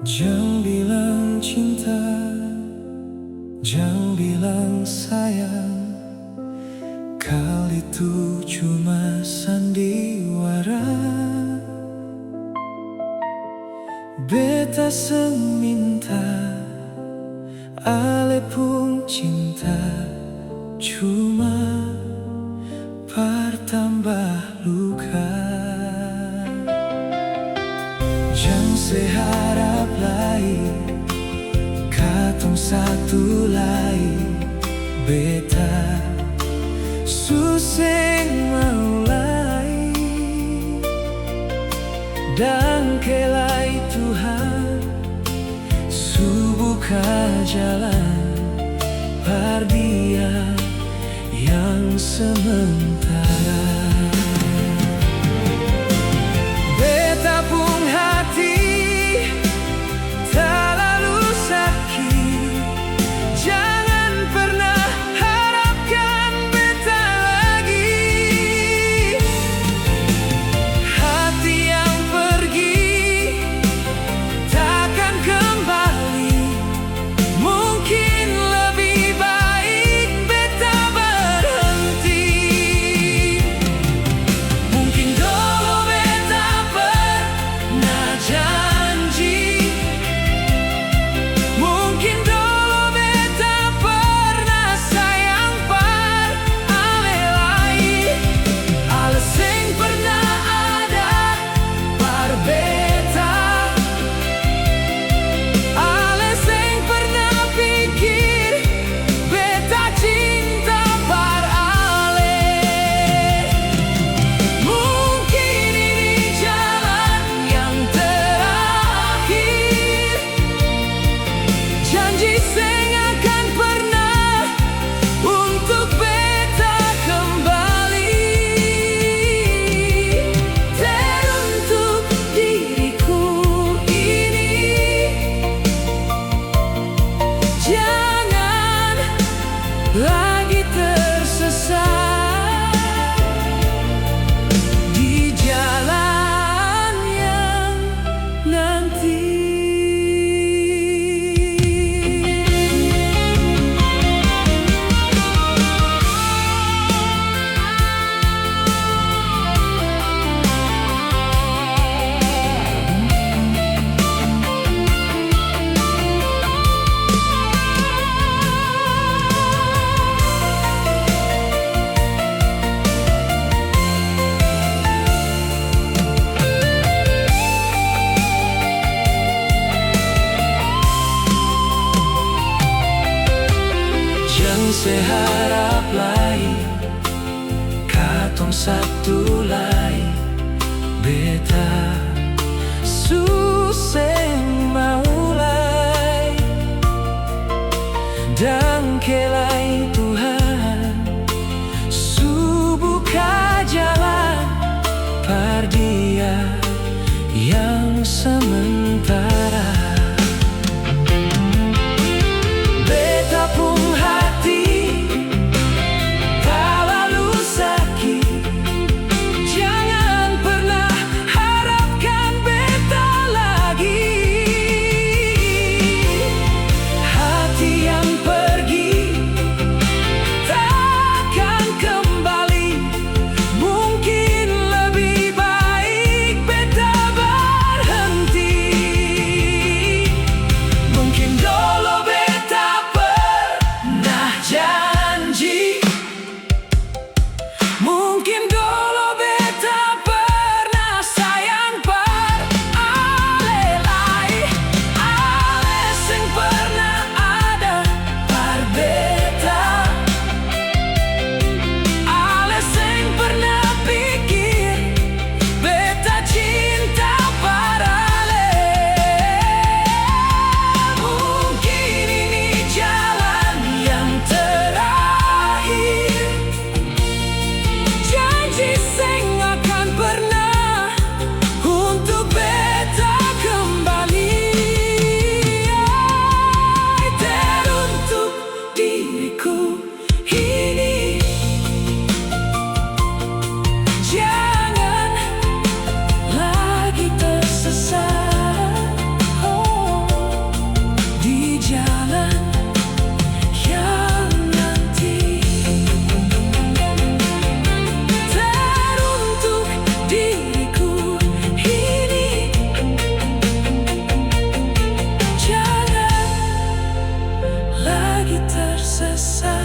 Jangan bilang cinta, jangan bilang sayang. Kali itu cuma sandiwara. Beta seminta, ale pun cinta cuma bertambah luka. Jangan seharap lain, katong satu lain. Beta suseng mulai, dan kelai Tuhan subuka jalan par dia yang sementara. Beta pun hati terlalu sakit. Jangan pernah harapkan beta lagi. Hati yang pergi takkan kembali. Mungkin lebih baik beta berhenti. Mungkin dulu beta pernah janji. Mungkin dulu beta pernah sayang par ale lain. Ale seng pernah ada par beta. Ale seng pernah pikir beta cinta par ale. Mungkin ini jalan yang terakhir. Janji seng akan pernah untuk beta kembali. Teruntuk diriku ini, jangan lagi tersesat di jalan yang nanti. Jangan seharap lain, katong satu lain. Beta suseng mulai, dan kelai Tuhan subuka jalan par dia yang sementara. Beta pun hati terlalu sakit. lagi tersesat.